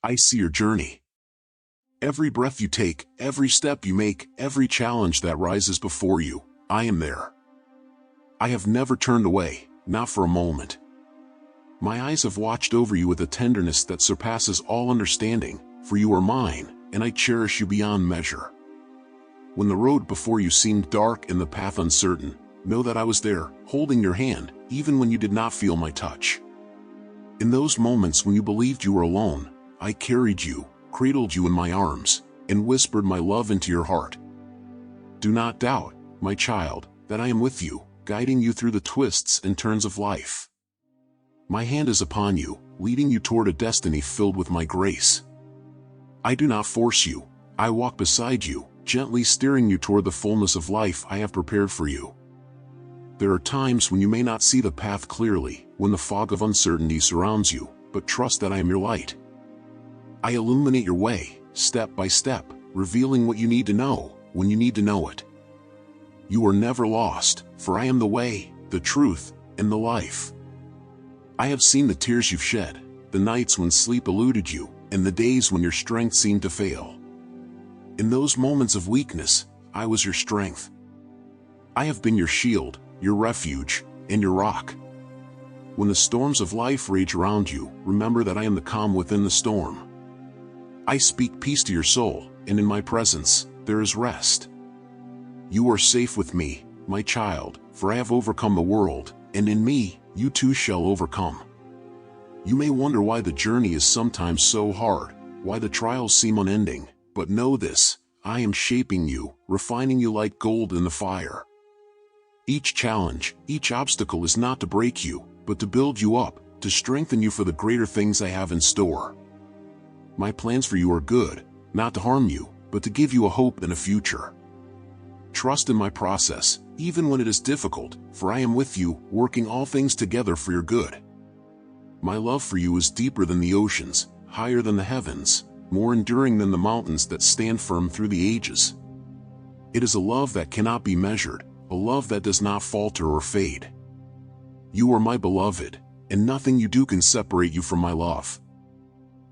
I see your journey. Every breath you take, every step you make, every challenge that rises before you, I am there. I have never turned away, not for a moment. My eyes have watched over you with a tenderness that surpasses all understanding, for you are mine, and I cherish you beyond measure. When the road before you seemed dark and the path uncertain, know that I was there, holding your hand, even when you did not feel my touch. In those moments when you believed you were alone, I carried you, cradled you in my arms, and whispered my love into your heart. Do not doubt, my child, that I am with you, guiding you through the twists and turns of life. My hand is upon you, leading you toward a destiny filled with my grace. I do not force you, I walk beside you, gently steering you toward the fullness of life I have prepared for you. There are times when you may not see the path clearly, when the fog of uncertainty surrounds you, but trust that I am your light. I illuminate your way, step by step, revealing what you need to know, when you need to know it. You are never lost, for I am the way, the truth, and the life. I have seen the tears you've shed, the nights when sleep eluded you, and the days when your strength seemed to fail. In those moments of weakness, I was your strength. I have been your shield, your refuge, and your rock. When the storms of life rage around you, remember that I am the calm within the storm. I speak peace to your soul, and in my presence, there is rest. You are safe with me, my child, for I have overcome the world, and in me, you too shall overcome. You may wonder why the journey is sometimes so hard, why the trials seem unending, but know this, I am shaping you, refining you like gold in the fire. Each challenge, each obstacle is not to break you, but to build you up, to strengthen you for the greater things I have in store. My plans for you are good, not to harm you, but to give you a hope and a future. Trust in my process, even when it is difficult, for I am with you, working all things together for your good. My love for you is deeper than the oceans, higher than the heavens, more enduring than the mountains that stand firm through the ages. It is a love that cannot be measured, a love that does not falter or fade. You are my beloved, and nothing you do can separate you from my love.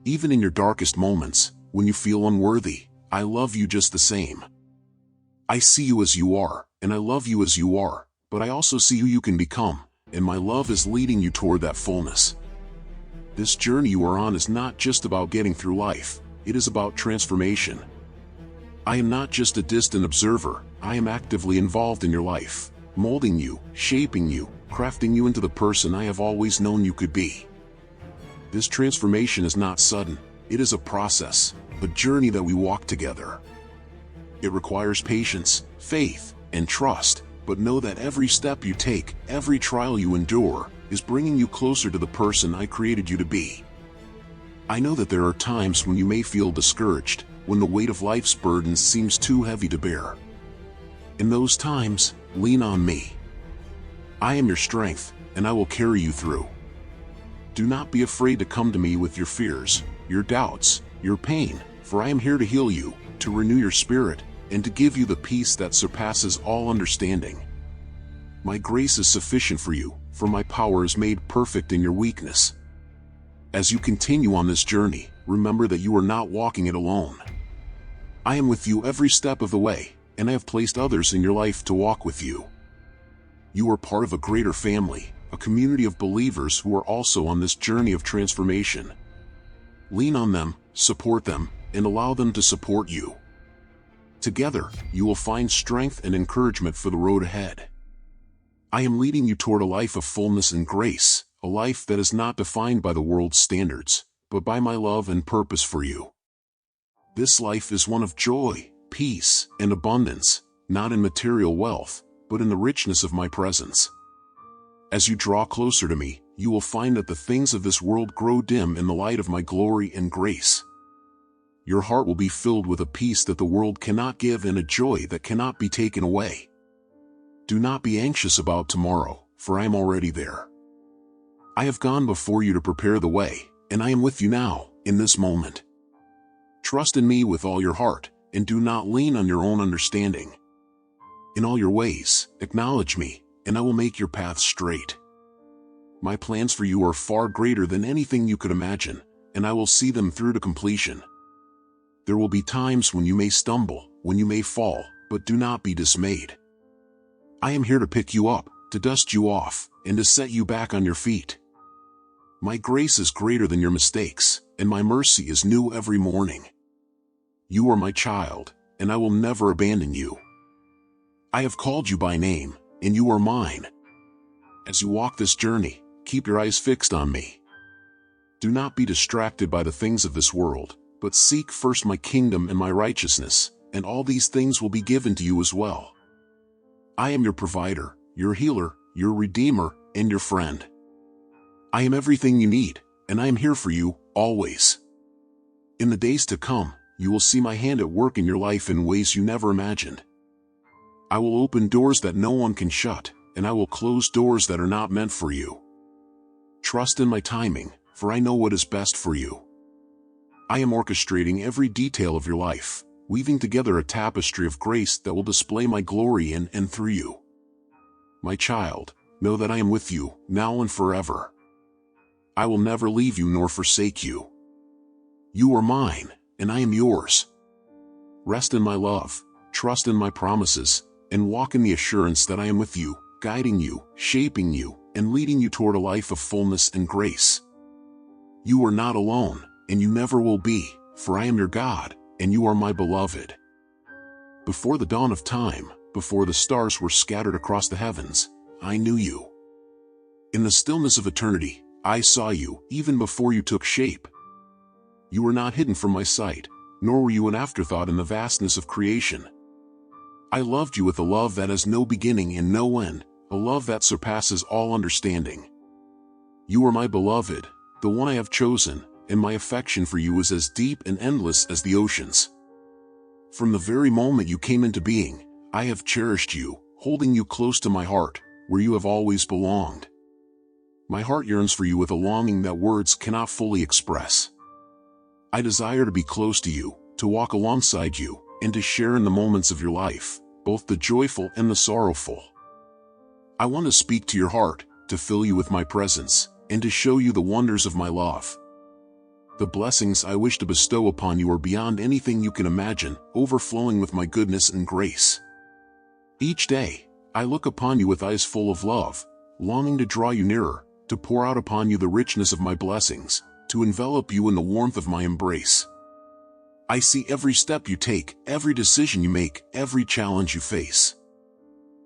Even in your darkest moments, when you feel unworthy, I love you just the same. I see you as you are, and I love you as you are, but I also see who you can become, and my love is leading you toward that fullness. This journey you are on is not just about getting through life, it is about transformation. I am not just a distant observer, I am actively involved in your life, molding you, shaping you, crafting you into the person I have always known you could be. This transformation is not sudden, it is a process, a journey that we walk together. It requires patience, faith, and trust, but know that every step you take, every trial you endure, is bringing you closer to the person I created you to be. I know that there are times when you may feel discouraged, when the weight of life's burdens seems too heavy to bear. In those times, lean on me. I am your strength, and I will carry you through. Do not be afraid to come to me with your fears, your doubts, your pain, for I am here to heal you, to renew your spirit, and to give you the peace that surpasses all understanding. My grace is sufficient for you, for my power is made perfect in your weakness. As you continue on this journey, remember that you are not walking it alone. I am with you every step of the way, and I have placed others in your life to walk with you. You are part of a greater family, a community of believers who are also on this journey of transformation. Lean on them, support them, and allow them to support you. Together, you will find strength and encouragement for the road ahead. I am leading you toward a life of fullness and grace, a life that is not defined by the world's standards, but by my love and purpose for you. This life is one of joy, peace, and abundance, not in material wealth, but in the richness of my presence. As you draw closer to me, you will find that the things of this world grow dim in the light of my glory and grace. Your heart will be filled with a peace that the world cannot give and a joy that cannot be taken away. Do not be anxious about tomorrow, for I am already there. I have gone before you to prepare the way, and I am with you now, in this moment. Trust in me with all your heart, and do not lean on your own understanding. In all your ways, acknowledge me, and I will make your path straight. My plans for you are far greater than anything you could imagine, and I will see them through to completion. There will be times when you may stumble, when you may fall, but do not be dismayed. I am here to pick you up, to dust you off, and to set you back on your feet. My grace is greater than your mistakes, and my mercy is new every morning. You are my child, and I will never abandon you. I have called you by name, and you are mine. As you walk this journey, keep your eyes fixed on me. Do not be distracted by the things of this world, but seek first my kingdom and my righteousness, and all these things will be given to you as well. I am your provider, your healer, your redeemer, and your friend. I am everything you need, and I am here for you, always. In the days to come, you will see my hand at work in your life in ways you never imagined. I will open doors that no one can shut, and I will close doors that are not meant for you. Trust in my timing, for I know what is best for you. I am orchestrating every detail of your life, weaving together a tapestry of grace that will display my glory in and through you. My child, know that I am with you, now and forever. I will never leave you nor forsake you. You are mine, and I am yours. Rest in my love, trust in my promises, and walk in the assurance that I am with you, guiding you, shaping you, and leading you toward a life of fullness and grace. You are not alone, and you never will be, for I am your God, and you are my beloved. Before the dawn of time, before the stars were scattered across the heavens, I knew you. In the stillness of eternity, I saw you, even before you took shape. You were not hidden from my sight, nor were you an afterthought in the vastness of creation. I loved you with a love that has no beginning and no end, a love that surpasses all understanding. You are my beloved, the one I have chosen, and my affection for you is as deep and endless as the oceans. From the very moment you came into being, I have cherished you, holding you close to my heart, where you have always belonged. My heart yearns for you with a longing that words cannot fully express. I desire to be close to you, to walk alongside you, and to share in the moments of your life, both the joyful and the sorrowful. I want to speak to your heart, to fill you with my presence, and to show you the wonders of my love. The blessings I wish to bestow upon you are beyond anything you can imagine, overflowing with my goodness and grace. Each day, I look upon you with eyes full of love, longing to draw you nearer, to pour out upon you the richness of my blessings, to envelop you in the warmth of my embrace. I see every step you take, every decision you make, every challenge you face.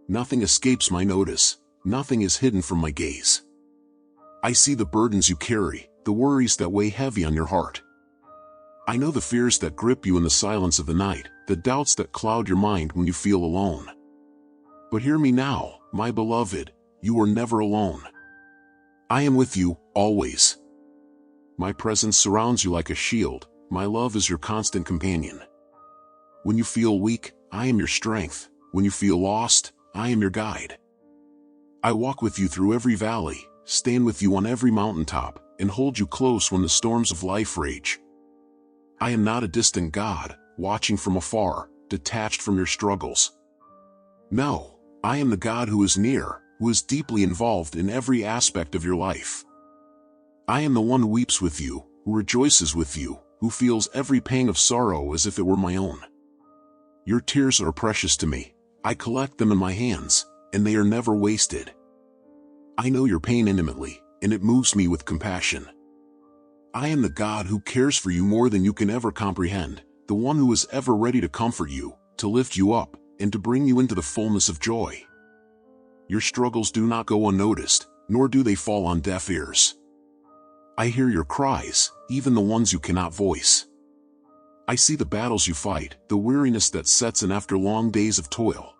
Nothing escapes my notice, nothing is hidden from my gaze. I see the burdens you carry, the worries that weigh heavy on your heart. I know the fears that grip you in the silence of the night, the doubts that cloud your mind when you feel alone. But hear me now, my beloved, you are never alone. I am with you, always. My presence surrounds you like a shield, my love is your constant companion. When you feel weak, I am your strength. When you feel lost, I am your guide. I walk with you through every valley, stand with you on every mountaintop, and hold you close when the storms of life rage. I am not a distant God, watching from afar, detached from your struggles. No, I am the God who is near, who is deeply involved in every aspect of your life. I am the one who weeps with you, who rejoices with you, who feels every pang of sorrow as if it were my own. Your tears are precious to me. I collect them in my hands, and they are never wasted. I know your pain intimately, and it moves me with compassion. I am the God who cares for you more than you can ever comprehend, the one who is ever ready to comfort you, to lift you up, and to bring you into the fullness of joy. Your struggles do not go unnoticed, nor do they fall on deaf ears. I hear your cries, even the ones you cannot voice. I see the battles you fight, the weariness that sets in after long days of toil.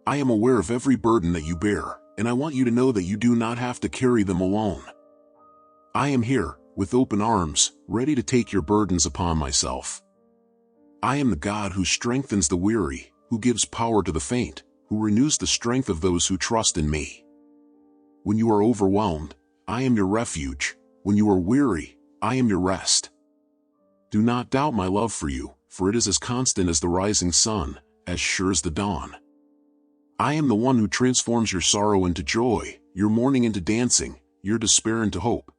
I am aware of every burden that you bear, and I want you to know that you do not have to carry them alone. I am here, with open arms, ready to take your burdens upon myself. I am the God who strengthens the weary, who gives power to the faint, who renews the strength of those who trust in me. When you are overwhelmed, I am your refuge. When you are weary, I am your rest. Do not doubt my love for you, for it is as constant as the rising sun, as sure as the dawn. I am the one who transforms your sorrow into joy, your mourning into dancing, your despair into hope.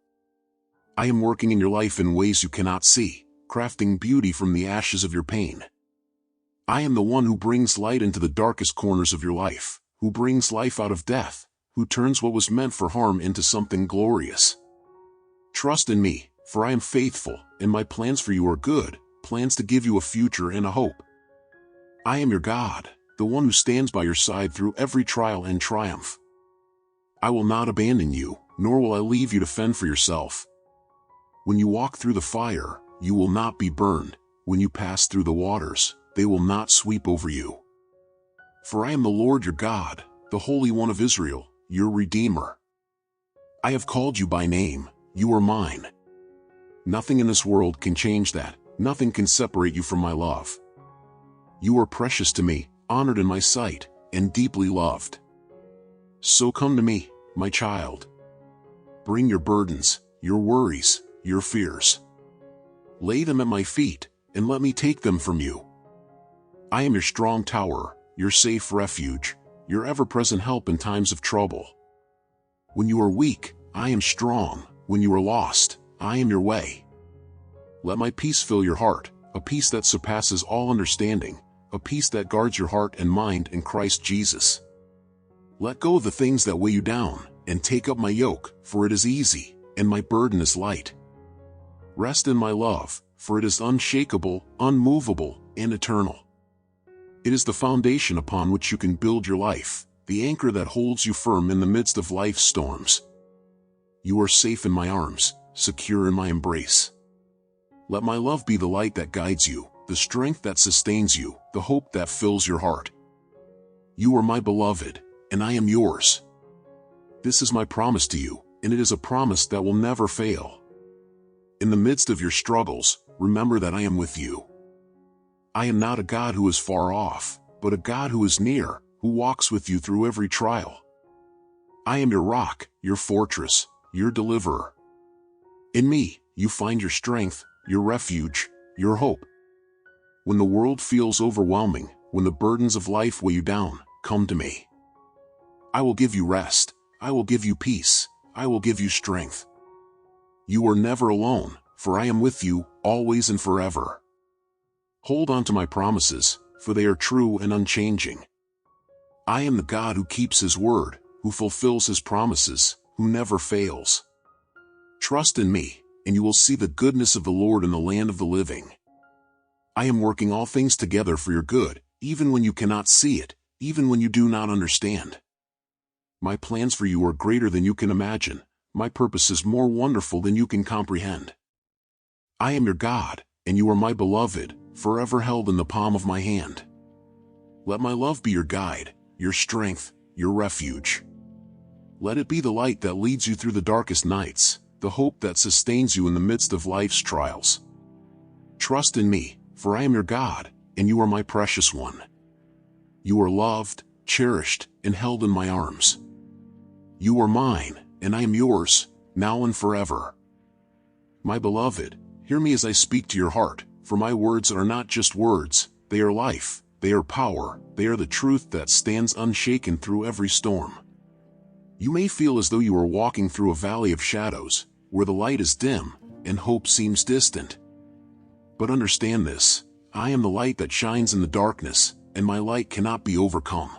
I am working in your life in ways you cannot see, crafting beauty from the ashes of your pain. I am the one who brings light into the darkest corners of your life, who brings life out of death, who turns what was meant for harm into something glorious. Trust in me, for I am faithful, and my plans for you are good, plans to give you a future and a hope. I am your God, the one who stands by your side through every trial and triumph. I will not abandon you, nor will I leave you to fend for yourself. When you walk through the fire, you will not be burned. When you pass through the waters, they will not sweep over you. For I am the Lord your God, the Holy One of Israel, your Redeemer. I have called you by name, you are mine. Nothing in this world can change that, nothing can separate you from my love. You are precious to me, honored in my sight, and deeply loved. So come to me, my child. Bring your burdens, your worries, your fears. Lay them at my feet, and let me take them from you. I am your strong tower, your safe refuge, your ever-present help in times of trouble. When you are weak, I am strong. When you are lost, I am your way. Let my peace fill your heart, a peace that surpasses all understanding, a peace that guards your heart and mind in Christ Jesus. Let go of the things that weigh you down, and take up my yoke, for it is easy, and my burden is light. Rest in my love, for it is unshakable, unmovable, and eternal. It is the foundation upon which you can build your life, the anchor that holds you firm in the midst of life's storms. You are safe in my arms, secure in my embrace. Let my love be the light that guides you, the strength that sustains you, the hope that fills your heart. You are my beloved, and I am yours. This is my promise to you, and it is a promise that will never fail. In the midst of your struggles, remember that I am with you. I am not a God who is far off, but a God who is near, who walks with you through every trial. I am your rock, your fortress, your deliverer. In me, you find your strength, your refuge, your hope. When the world feels overwhelming, when the burdens of life weigh you down, come to me. I will give you rest, I will give you peace, I will give you strength. You are never alone, for I am with you, always and forever. Hold on to my promises, for they are true and unchanging. I am the God who keeps his word, who fulfills his promises, who never fails. Trust in me, and you will see the goodness of the Lord in the land of the living. I am working all things together for your good, even when you cannot see it, even when you do not understand. My plans for you are greater than you can imagine, my purpose is more wonderful than you can comprehend. I am your God, and you are my beloved, forever held in the palm of my hand. Let my love be your guide, your strength, your refuge. Let it be the light that leads you through the darkest nights, the hope that sustains you in the midst of life's trials. Trust in me, for I am your God, and you are my precious one. You are loved, cherished, and held in my arms. You are mine, and I am yours, now and forever. My beloved, hear me as I speak to your heart, for my words are not just words, they are life, they are power, they are the truth that stands unshaken through every storm. You may feel as though you are walking through a valley of shadows, where the light is dim, and hope seems distant. But understand this, I am the light that shines in the darkness, and my light cannot be overcome.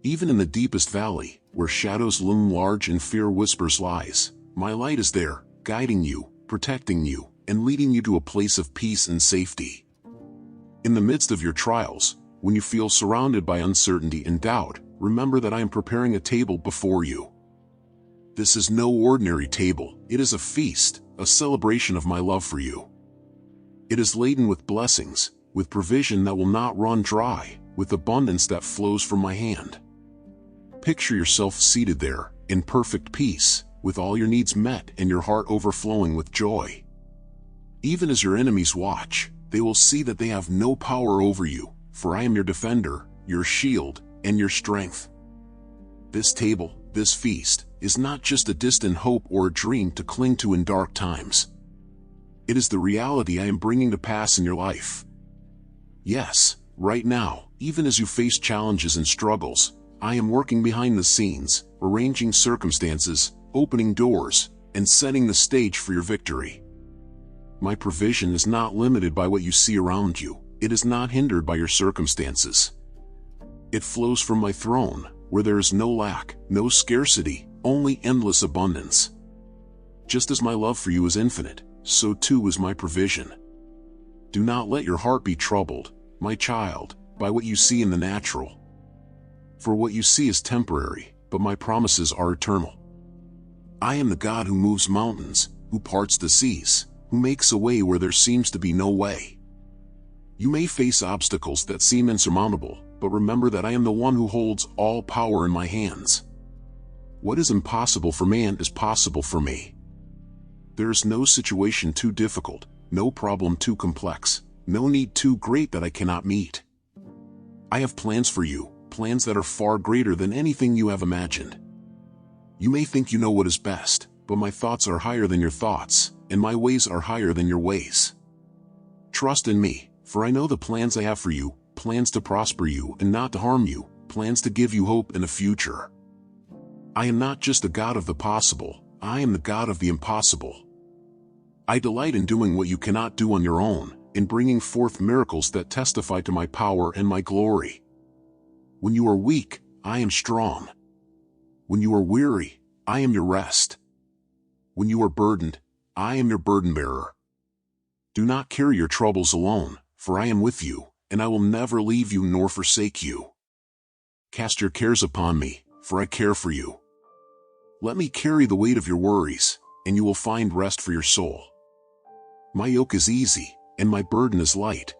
Even in the deepest valley, where shadows loom large and fear whispers lies, my light is there, guiding you, protecting you, and leading you to a place of peace and safety. In the midst of your trials, when you feel surrounded by uncertainty and doubt, remember that I am preparing a table before you. This is no ordinary table, it is a feast, a celebration of my love for you. It is laden with blessings, with provision that will not run dry, with abundance that flows from my hand. Picture yourself seated there, in perfect peace, with all your needs met and your heart overflowing with joy. Even as your enemies watch, they will see that they have no power over you, for I am your defender, your shield, and your strength. This table, this feast, is not just a distant hope or a dream to cling to in dark times. It is the reality I am bringing to pass in your life. Yes, right now, even as you face challenges and struggles, I am working behind the scenes, arranging circumstances, opening doors, and setting the stage for your victory. My provision is not limited by what you see around you. It is not hindered by your circumstances. It flows from my throne, where there is no lack, no scarcity, only endless abundance. Just as my love for you is infinite, so too is my provision. Do not let your heart be troubled, my child, by what you see in the natural. For what you see is temporary, but my promises are eternal. I am the God who moves mountains, who parts the seas, who makes a way where there seems to be no way. You may face obstacles that seem insurmountable, but remember that I am the one who holds all power in my hands. What is impossible for man is possible for me. There is no situation too difficult, no problem too complex, no need too great that I cannot meet. I have plans for you, plans that are far greater than anything you have imagined. You may think you know what is best, but my thoughts are higher than your thoughts, and my ways are higher than your ways. Trust in me, for I know the plans I have for you, plans to prosper you and not to harm you, plans to give you hope and a future. I am not just the God of the possible, I am the God of the impossible. I delight in doing what you cannot do on your own, in bringing forth miracles that testify to my power and my glory. When you are weak, I am strong. When you are weary, I am your rest. When you are burdened, I am your burden bearer. Do not carry your troubles alone, for I am with you, and I will never leave you nor forsake you. Cast your cares upon me, for I care for you. Let me carry the weight of your worries, and you will find rest for your soul. My yoke is easy, and my burden is light.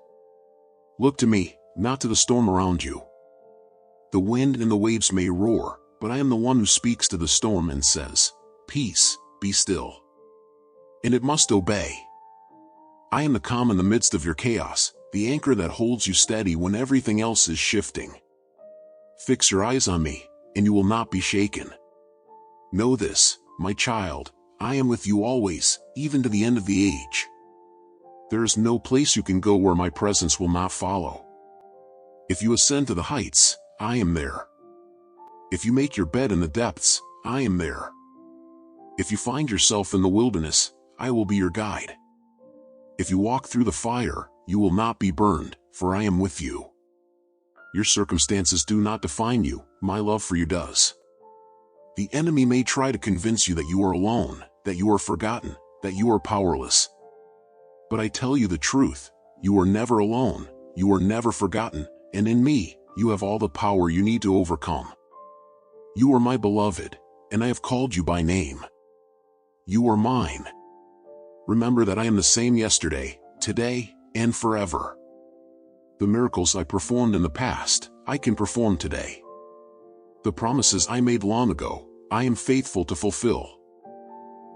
Look to me, not to the storm around you. The wind and the waves may roar, but I am the one who speaks to the storm and says, "Peace, be still." And it must obey. I am the calm in the midst of your chaos, the anchor that holds you steady when everything else is shifting. Fix your eyes on me, and you will not be shaken. Know this, my child, I am with you always, even to the end of the age. There is no place you can go where my presence will not follow. If you ascend to the heights, I am there. If you make your bed in the depths, I am there. If you find yourself in the wilderness, I will be your guide. If you walk through the fire, you will not be burned, for I am with you. Your circumstances do not define you, my love for you does. The enemy may try to convince you that you are alone, that you are forgotten, that you are powerless. But I tell you the truth, you are never alone, you are never forgotten, and in me, you have all the power you need to overcome. You are my beloved, and I have called you by name. You are mine. Remember that I am the same yesterday, today, and forever. The miracles I performed in the past, I can perform today. The promises I made long ago, I am faithful to fulfill.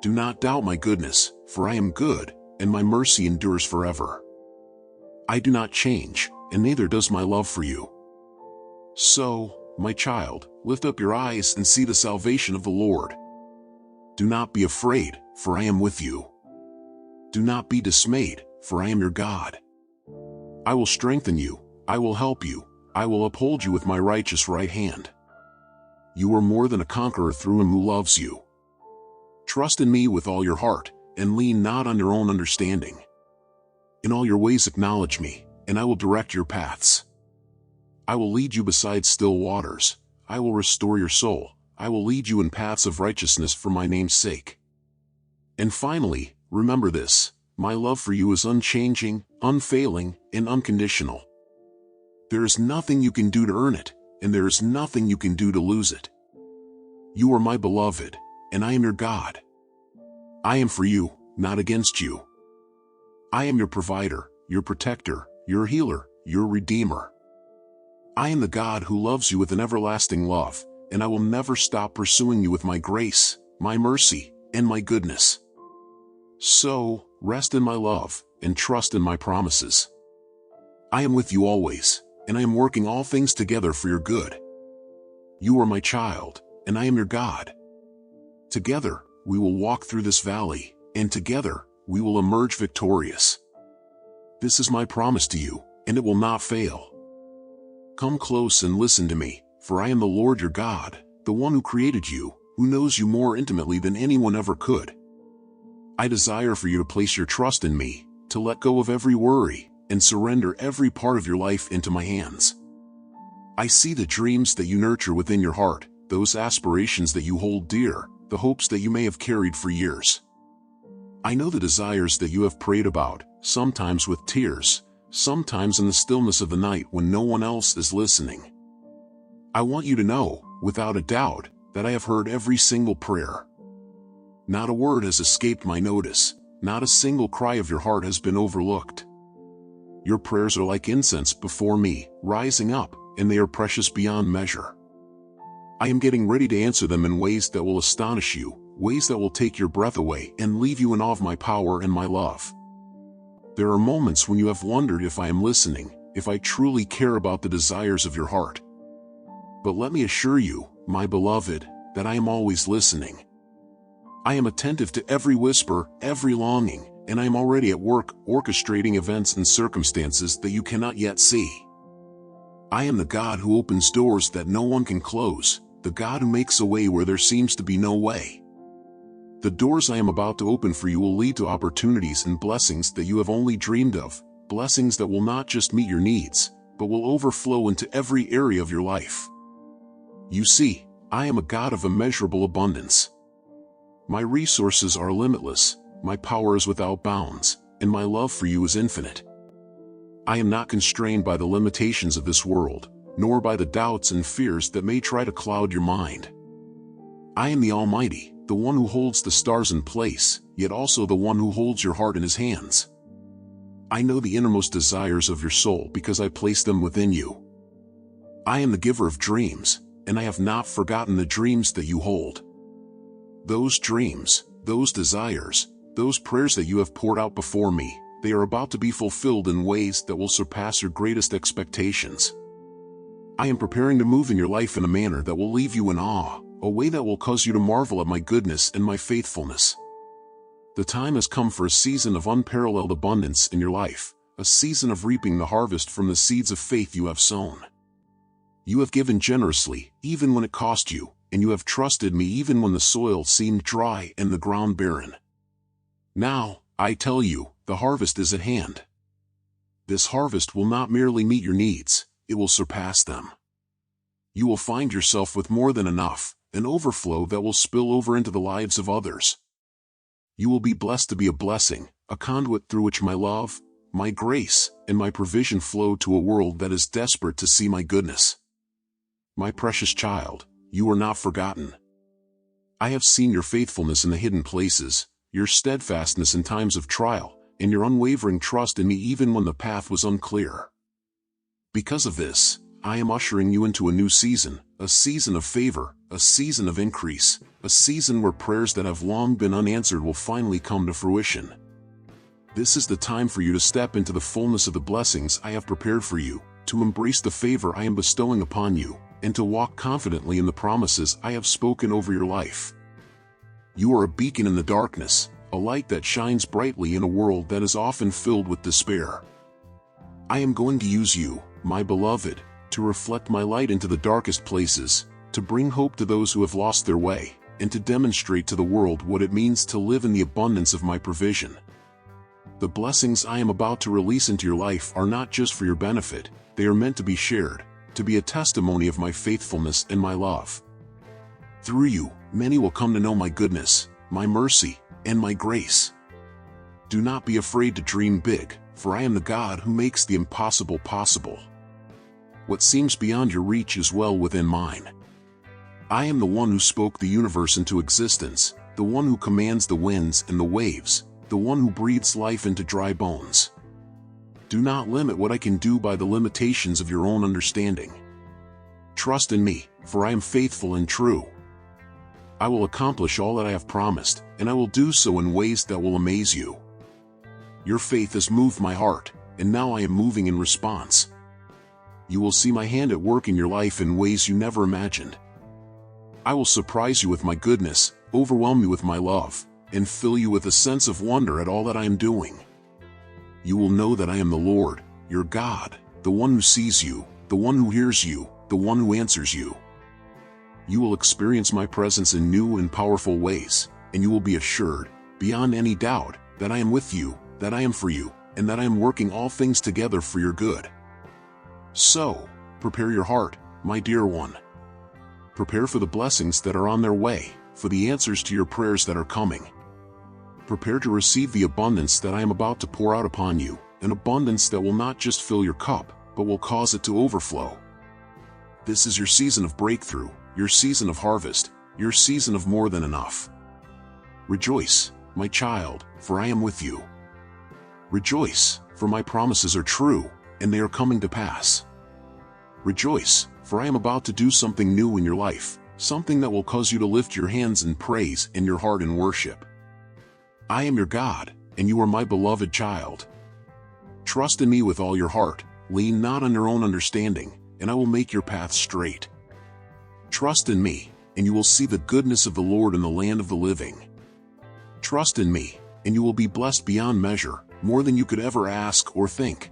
Do not doubt my goodness, for I am good, and my mercy endures forever. I do not change, and neither does my love for you. So, my child, lift up your eyes and see the salvation of the Lord. Do not be afraid, for I am with you. Do not be dismayed, for I am your God. I will strengthen you, I will help you, I will uphold you with my righteous right hand. You are more than a conqueror through him who loves you. Trust in me with all your heart, and lean not on your own understanding. In all your ways acknowledge me, and I will direct your paths. I will lead you beside still waters, I will restore your soul, I will lead you in paths of righteousness for my name's sake. And finally, remember this, my love for you is unchanging, unfailing, and unconditional. There is nothing you can do to earn it, and there is nothing you can do to lose it. You are my beloved, and I am your God. I am for you, not against you. I am your provider, your protector, your healer, your redeemer. I am the God who loves you with an everlasting love, and I will never stop pursuing you with my grace, my mercy, and my goodness. So, rest in my love, and trust in my promises. I am with you always, and I am working all things together for your good. You are my child, and I am your God. Together, we will walk through this valley, and together, we will emerge victorious. This is my promise to you, and it will not fail. Come close and listen to me, for I am the Lord your God, the one who created you, who knows you more intimately than anyone ever could, I desire for you to place your trust in me, to let go of every worry, and surrender every part of your life into my hands. I see the dreams that you nurture within your heart, those aspirations that you hold dear, the hopes that you may have carried for years. I know the desires that you have prayed about, sometimes with tears, sometimes in the stillness of the night when no one else is listening. I want you to know, without a doubt, that I have heard every single prayer. Not a word has escaped my notice, not a single cry of your heart has been overlooked. Your prayers are like incense before me, rising up, and they are precious beyond measure. I am getting ready to answer them in ways that will astonish you, ways that will take your breath away and leave you in awe of my power and my love. There are moments when you have wondered if I am listening, if I truly care about the desires of your heart. But let me assure you, my beloved, that I am always listening. I am attentive to every whisper, every longing, and I am already at work orchestrating events and circumstances that you cannot yet see. I am the God who opens doors that no one can close, the God who makes a way where there seems to be no way. The doors I am about to open for you will lead to opportunities and blessings that you have only dreamed of, blessings that will not just meet your needs, but will overflow into every area of your life. You see, I am a God of immeasurable abundance. My resources are limitless, my power is without bounds, and my love for you is infinite. I am not constrained by the limitations of this world, nor by the doubts and fears that may try to cloud your mind. I am the Almighty, the one who holds the stars in place, yet also the one who holds your heart in his hands. I know the innermost desires of your soul because I place them within you. I am the giver of dreams, and I have not forgotten the dreams that you hold. Those dreams, those desires, those prayers that you have poured out before me, they are about to be fulfilled in ways that will surpass your greatest expectations. I am preparing to move in your life in a manner that will leave you in awe, a way that will cause you to marvel at my goodness and my faithfulness. The time has come for a season of unparalleled abundance in your life, a season of reaping the harvest from the seeds of faith you have sown. You have given generously, even when it cost you, and you have trusted me even when the soil seemed dry and the ground barren. Now, I tell you, the harvest is at hand. This harvest will not merely meet your needs, it will surpass them. You will find yourself with more than enough, an overflow that will spill over into the lives of others. You will be blessed to be a blessing, a conduit through which my love, my grace, and my provision flow to a world that is desperate to see my goodness. My precious child, you are not forgotten. I have seen your faithfulness in the hidden places, your steadfastness in times of trial, and your unwavering trust in me even when the path was unclear. Because of this, I am ushering you into a new season, a season of favor, a season of increase, a season where prayers that have long been unanswered will finally come to fruition. This is the time for you to step into the fullness of the blessings I have prepared for you, to embrace the favor I am bestowing upon you, and to walk confidently in the promises I have spoken over your life. You are a beacon in the darkness, a light that shines brightly in a world that is often filled with despair. I am going to use you, my beloved, to reflect my light into the darkest places, to bring hope to those who have lost their way, and to demonstrate to the world what it means to live in the abundance of my provision. The blessings I am about to release into your life are not just for your benefit, they are meant to be shared, to be a testimony of my faithfulness and my love. Through you, many will come to know my goodness, my mercy, and my grace. Do not be afraid to dream big, for I am the God who makes the impossible possible. What seems beyond your reach is well within mine. I am the one who spoke the universe into existence, the one who commands the winds and the waves, the one who breathes life into dry bones. Do not limit what I can do by the limitations of your own understanding. Trust in me, for I am faithful and true. I will accomplish all that I have promised, and I will do so in ways that will amaze you. Your faith has moved my heart, and now I am moving in response. You will see my hand at work in your life in ways you never imagined. I will surprise you with my goodness, overwhelm you with my love, and fill you with a sense of wonder at all that I am doing. You will know that I am the Lord, your God, the one who sees you, the one who hears you, the one who answers you. You will experience my presence in new and powerful ways, and you will be assured, beyond any doubt, that I am with you, that I am for you, and that I am working all things together for your good. So, prepare your heart, my dear one. Prepare for the blessings that are on their way, for the answers to your prayers that are coming. Prepare to receive the abundance that I am about to pour out upon you, an abundance that will not just fill your cup, but will cause it to overflow. This is your season of breakthrough, your season of harvest, your season of more than enough. Rejoice, my child, for I am with you. Rejoice, for my promises are true, and they are coming to pass. Rejoice, for I am about to do something new in your life, something that will cause you to lift your hands in praise and your heart in worship. I am your God, and you are my beloved child. Trust in me with all your heart, lean not on your own understanding, and I will make your path straight. Trust in me, and you will see the goodness of the Lord in the land of the living. Trust in me, and you will be blessed beyond measure, more than you could ever ask or think.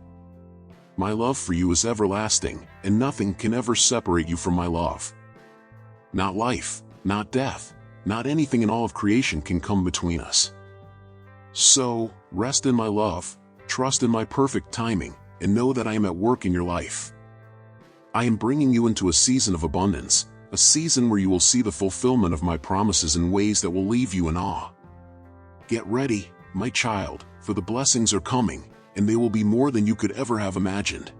My love for you is everlasting, and nothing can ever separate you from my love. Not life, not death, not anything in all of creation can come between us. So, rest in my love, trust in my perfect timing, and know that I am at work in your life. I am bringing you into a season of abundance, a season where you will see the fulfillment of my promises in ways that will leave you in awe. Get ready, my child, for the blessings are coming, and they will be more than you could ever have imagined.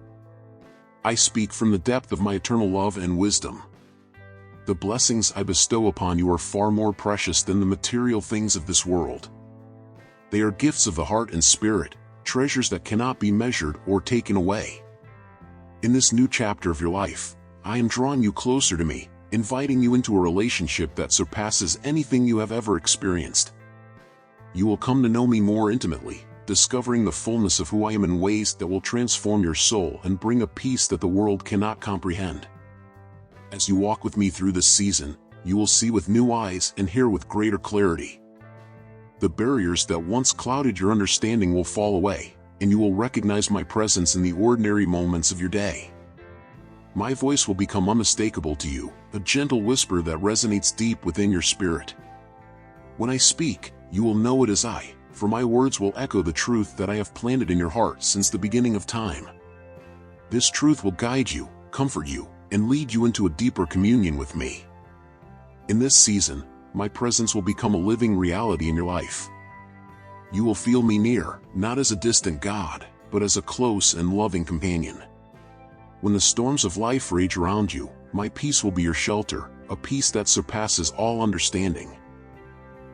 I speak from the depth of my eternal love and wisdom. The blessings I bestow upon you are far more precious than the material things of this world. They are gifts of the heart and spirit, treasures that cannot be measured or taken away. In this new chapter of your life, I am drawing you closer to me, inviting you into a relationship that surpasses anything you have ever experienced. You will come to know me more intimately, discovering the fullness of who I am in ways that will transform your soul and bring a peace that the world cannot comprehend. As you walk with me through this season, you will see with new eyes and hear with greater clarity. The barriers that once clouded your understanding will fall away, and you will recognize my presence in the ordinary moments of your day. My voice will become unmistakable to you, a gentle whisper that resonates deep within your spirit. When I speak, you will know it is I, for my words will echo the truth that I have planted in your heart since the beginning of time. This truth will guide you, comfort you, and lead you into a deeper communion with me. In this season, my presence will become a living reality in your life. You will feel me near, not as a distant God, but as a close and loving companion. When the storms of life rage around you, my peace will be your shelter, a peace that surpasses all understanding.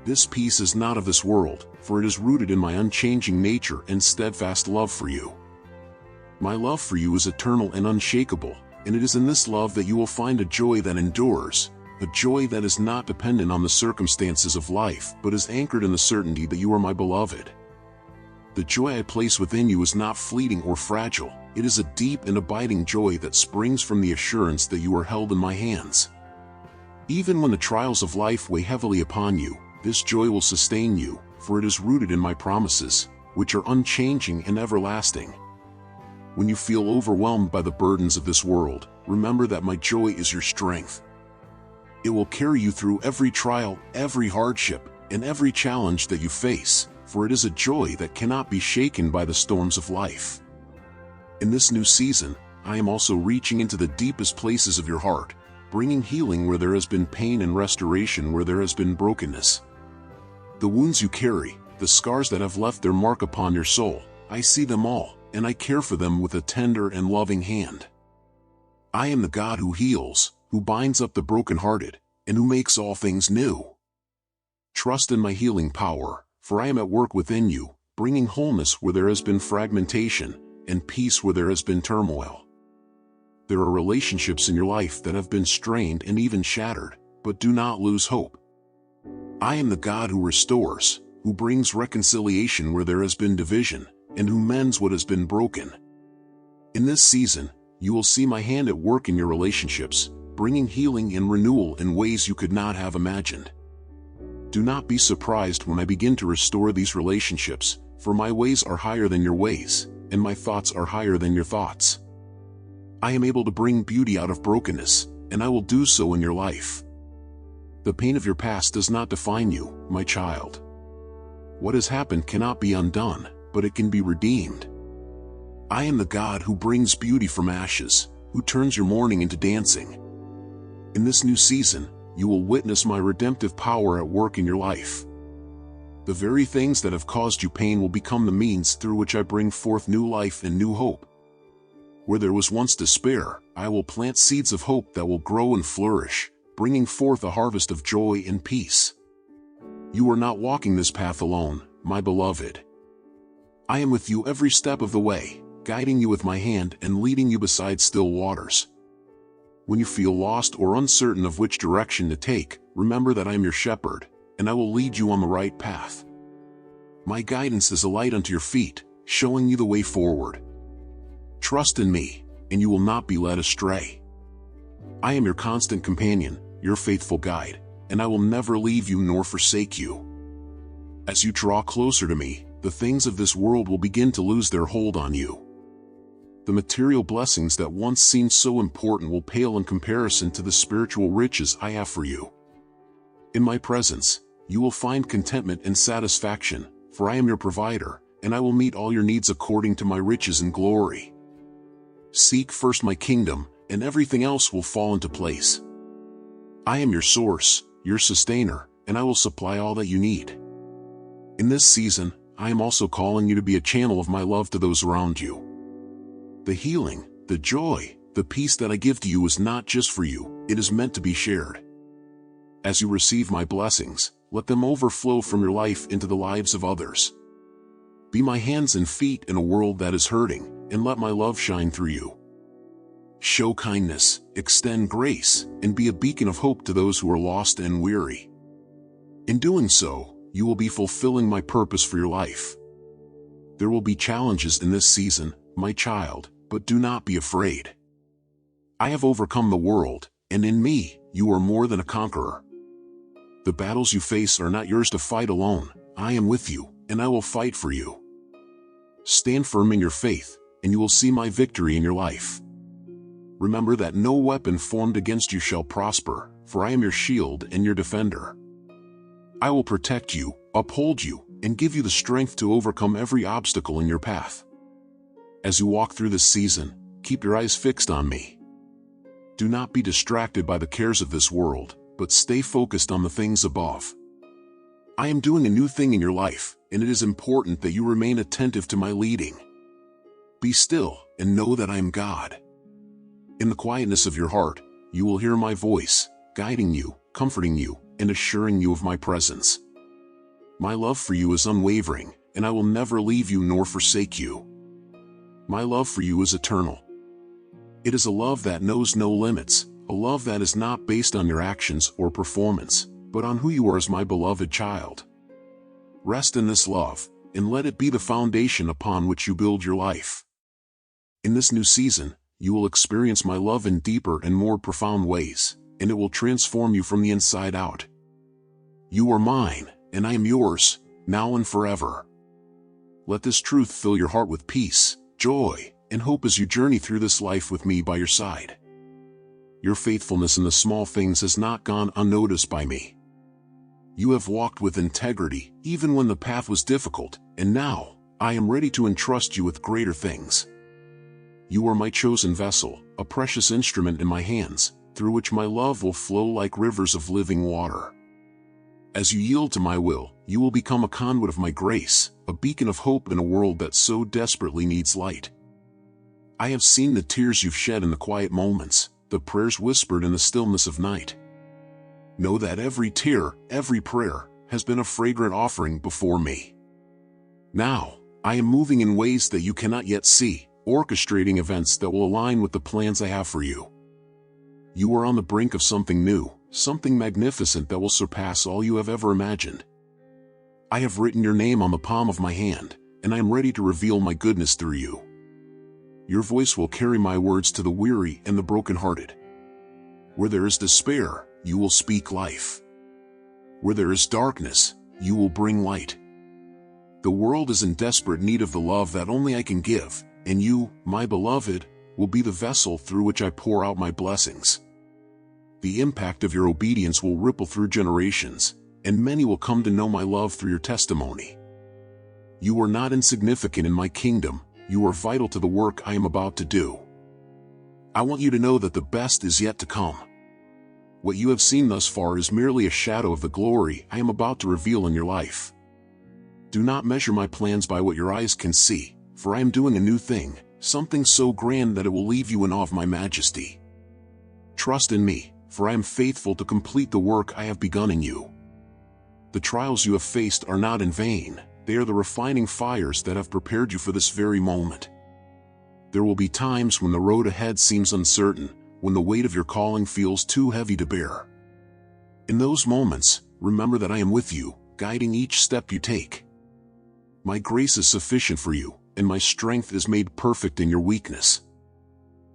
This peace is not of this world, for it is rooted in my unchanging nature and steadfast love for you. My love for you is eternal and unshakable, and it is in this love that you will find a joy that endures, a joy that is not dependent on the circumstances of life but is anchored in the certainty that you are my beloved. The joy I place within you is not fleeting or fragile, it is a deep and abiding joy that springs from the assurance that you are held in my hands. Even when the trials of life weigh heavily upon you, this joy will sustain you, for it is rooted in my promises, which are unchanging and everlasting. When you feel overwhelmed by the burdens of this world, remember that my joy is your strength. It will carry you through every trial, every hardship, and every challenge that you face, for it is a joy that cannot be shaken by the storms of life. In this new season, I am also reaching into the deepest places of your heart, bringing healing where there has been pain and restoration where there has been brokenness. The wounds you carry, the scars that have left their mark upon your soul, I see them all, and I care for them with a tender and loving hand. I am the God who heals, who binds up the brokenhearted, and who makes all things new. Trust in my healing power, for I am at work within you, bringing wholeness where there has been fragmentation, and peace where there has been turmoil. There are relationships in your life that have been strained and even shattered, but do not lose hope. I am the God who restores, who brings reconciliation where there has been division, and who mends what has been broken. In this season, you will see my hand at work in your relationships, bringing healing and renewal in ways you could not have imagined. Do not be surprised when I begin to restore these relationships, for my ways are higher than your ways, and my thoughts are higher than your thoughts. I am able to bring beauty out of brokenness, and I will do so in your life. The pain of your past does not define you, my child. What has happened cannot be undone, but it can be redeemed. I am the God who brings beauty from ashes, who turns your mourning into dancing. In this new season, you will witness my redemptive power at work in your life. The very things that have caused you pain will become the means through which I bring forth new life and new hope. Where there was once despair, I will plant seeds of hope that will grow and flourish, bringing forth a harvest of joy and peace. You are not walking this path alone, my beloved. I am with you every step of the way, guiding you with my hand and leading you beside still waters. When you feel lost or uncertain of which direction to take, remember that I am your shepherd, and I will lead you on the right path. My guidance is a light unto your feet, showing you the way forward. Trust in me, and you will not be led astray. I am your constant companion, your faithful guide, and I will never leave you nor forsake you. As you draw closer to me, the things of this world will begin to lose their hold on you. The material blessings that once seemed so important will pale in comparison to the spiritual riches I have for you. In my presence, you will find contentment and satisfaction, for I am your provider, and I will meet all your needs according to my riches and glory. Seek first my kingdom, and everything else will fall into place. I am your source, your sustainer, and I will supply all that you need. In this season, I am also calling you to be a channel of my love to those around you. The healing, the joy, the peace that I give to you is not just for you, it is meant to be shared. As you receive my blessings, let them overflow from your life into the lives of others. Be my hands and feet in a world that is hurting, and let my love shine through you. Show kindness, extend grace, and be a beacon of hope to those who are lost and weary. In doing so, you will be fulfilling my purpose for your life. There will be challenges in this season, my child, but do not be afraid. I have overcome the world, and in me, you are more than a conqueror. The battles you face are not yours to fight alone. I am with you, and I will fight for you. Stand firm in your faith, and you will see my victory in your life. Remember that no weapon formed against you shall prosper, for I am your shield and your defender. I will protect you, uphold you, and give you the strength to overcome every obstacle in your path. As you walk through this season, keep your eyes fixed on me. Do not be distracted by the cares of this world, but stay focused on the things above. I am doing a new thing in your life, and it is important that you remain attentive to my leading. Be still, and know that I am God. In the quietness of your heart, you will hear my voice, guiding you, comforting you, and assuring you of my presence. My love for you is unwavering, and I will never leave you nor forsake you. My love for you is eternal. It is a love that knows no limits, a love that is not based on your actions or performance, but on who you are as my beloved child. Rest in this love, and let it be the foundation upon which you build your life. In this new season, you will experience my love in deeper and more profound ways, and it will transform you from the inside out. You are mine, and I am yours, now and forever. Let this truth fill your heart with peace, joy, and hope as you journey through this life with me by your side. Your faithfulness in the small things has not gone unnoticed by me. You have walked with integrity, even when the path was difficult, and now, I am ready to entrust you with greater things. You are my chosen vessel, a precious instrument in my hands, through which my love will flow like rivers of living water. As you yield to my will, you will become a conduit of my grace, a beacon of hope in a world that so desperately needs light. I have seen the tears you've shed in the quiet moments, the prayers whispered in the stillness of night. Know that every tear, every prayer, has been a fragrant offering before me. Now, I am moving in ways that you cannot yet see, orchestrating events that will align with the plans I have for you. You are on the brink of something new, something magnificent that will surpass all you have ever imagined. I have written your name on the palm of my hand, and I am ready to reveal my goodness through you. Your voice will carry my words to the weary and the brokenhearted. Where there is despair, you will speak life. Where there is darkness, you will bring light. The world is in desperate need of the love that only I can give, and you, my beloved, will be the vessel through which I pour out my blessings. The impact of your obedience will ripple through generations, and many will come to know my love through your testimony. You are not insignificant in my kingdom, you are vital to the work I am about to do. I want you to know that the best is yet to come. What you have seen thus far is merely a shadow of the glory I am about to reveal in your life. Do not measure my plans by what your eyes can see, for I am doing a new thing, something so grand that it will leave you in awe of my majesty. Trust in me, for I am faithful to complete the work I have begun in you. The trials you have faced are not in vain, they are the refining fires that have prepared you for this very moment. There will be times when the road ahead seems uncertain, when the weight of your calling feels too heavy to bear. In those moments, remember that I am with you, guiding each step you take. My grace is sufficient for you, and my strength is made perfect in your weakness.